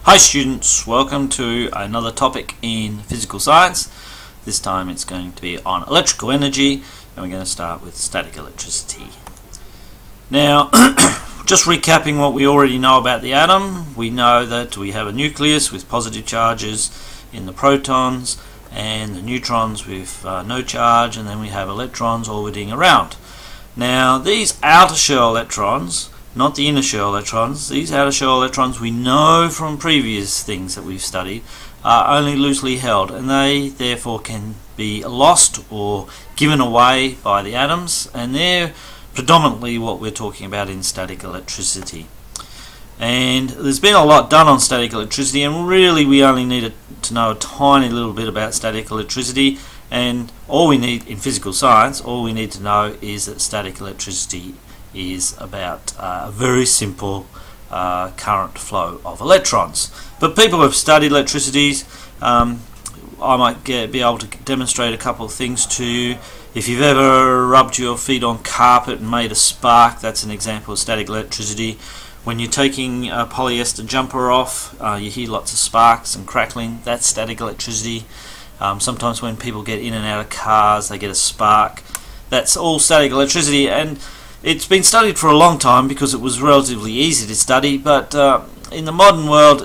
Hi students, welcome to another topic in physical science. This time it's going to be on electrical energy, and we're going to start with static electricity. Now, just recapping what we already know about the atom, we know that we have a nucleus with positive charges in the protons and the neutrons with no charge, and then we have electrons orbiting around. Now, these outer shell electrons, not the inner shell electrons, these outer shell electrons we know from previous things that we've studied are only loosely held, and they therefore can be lost or given away by the atoms, and they're predominantly what we're talking about in static electricity. And there's been a lot done on static electricity, and really we only need to know a tiny little bit about static electricity, and all we need in physical science, all we need to know is that static electricity is about a very simple current flow of electrons. But people who have studied electricities, I might be able to demonstrate a couple of things to you. If you've ever rubbed your feet on carpet and made a spark, that's an example of static electricity. When you're taking a polyester jumper off, you hear lots of sparks and crackling. That's static electricity. Sometimes when people get in and out of cars, they get a spark. That's all static electricity, and it's been studied for a long time because it was relatively easy to study, but in the modern world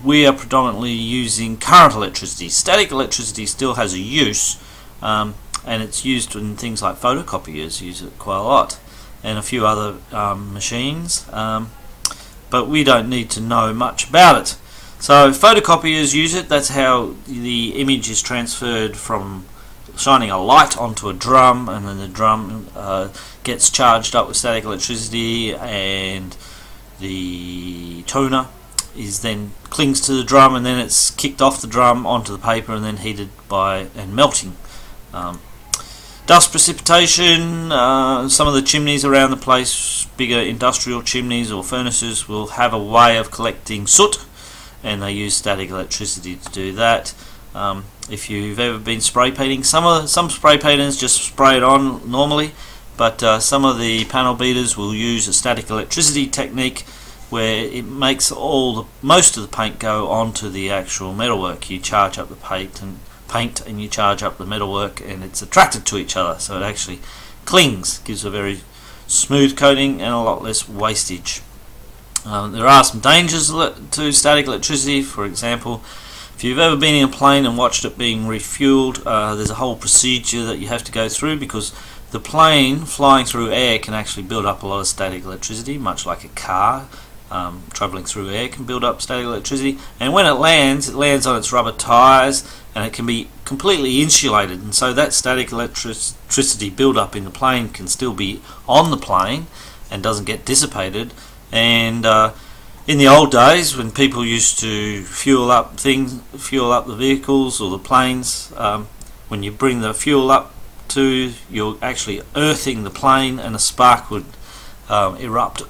we are predominantly using current electricity. Static electricity still has a use, and it's used in things like photocopiers, use it quite a lot, and a few other machines, but we don't need to know much about it. So photocopiers use it. That's how the image is transferred from shining a light onto a drum, and then the drum gets charged up with static electricity, and the toner is then clings to the drum, and then it's kicked off the drum onto the paper and then heated by and melting. Dust precipitation, some of the chimneys around the place, bigger industrial chimneys or furnaces, will have a way of collecting soot, and they use static electricity to do that. If you've ever been spray painting, some spray painters just spray it on normally, but some of the panel beaters will use a static electricity technique where it makes most of the paint go onto the actual metalwork. You charge up the paint and you charge up the metalwork, and it's attracted to each other, so it actually clings, gives a very smooth coating and a lot less wastage. There are some dangers to static electricity. For example, if you've ever been in a plane and watched it being refueled, there's a whole procedure that you have to go through, because the plane flying through air can actually build up a lot of static electricity, much like a car travelling through air can build up static electricity. And when it lands on its rubber tyres, and it can be completely insulated, and so that static electricity build-up in the plane can still be on the plane and doesn't get dissipated. And in the old days, when people used to fuel up the vehicles or the planes, when you bring the fuel up you're actually earthing the plane, and a spark would erupt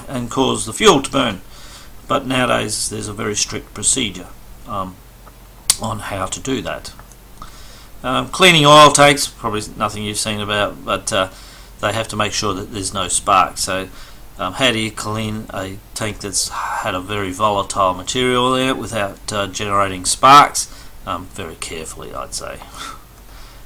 and cause the fuel to burn. But nowadays there's a very strict procedure on how to do that. Cleaning oil tanks, probably nothing you've seen about, but they have to make sure that there's no spark. So how do you clean a tank that's had a very volatile material in it without generating sparks? Very carefully, I'd say.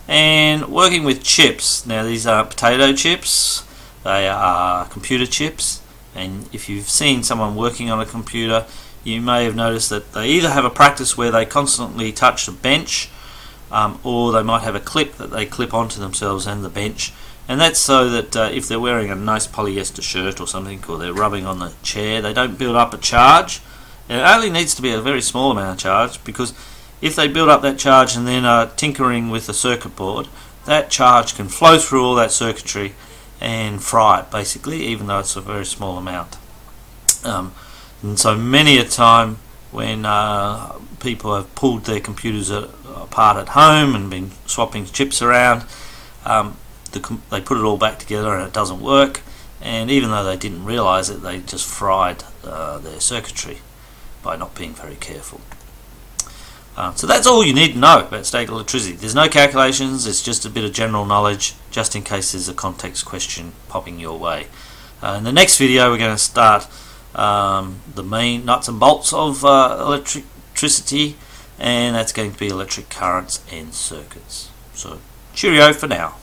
And working with chips. Now, these are potato chips. They are computer chips, and if you've seen someone working on a computer, you may have noticed that they either have a practice where they constantly touch the bench, or they might have a clip that they clip onto themselves and the bench. And that's so that if they're wearing a nice polyester shirt or something, or they're rubbing on the chair, they don't build up a charge. And it only needs to be a very small amount of charge, because if they build up that charge and then are tinkering with the circuit board, that charge can flow through all that circuitry and fry it, basically, even though it's a very small amount. And so many a time when people have pulled their computers apart at home and been swapping chips around, they put it all back together and it doesn't work, and even though they didn't realise it, they just fried their circuitry by not being very careful. So that's all you need to know about static electricity. There's no calculations, it's just a bit of general knowledge, just in case there's a context question popping your way. In the next video we're going to start the main nuts and bolts of electricity, and that's going to be electric currents and circuits. So cheerio for now.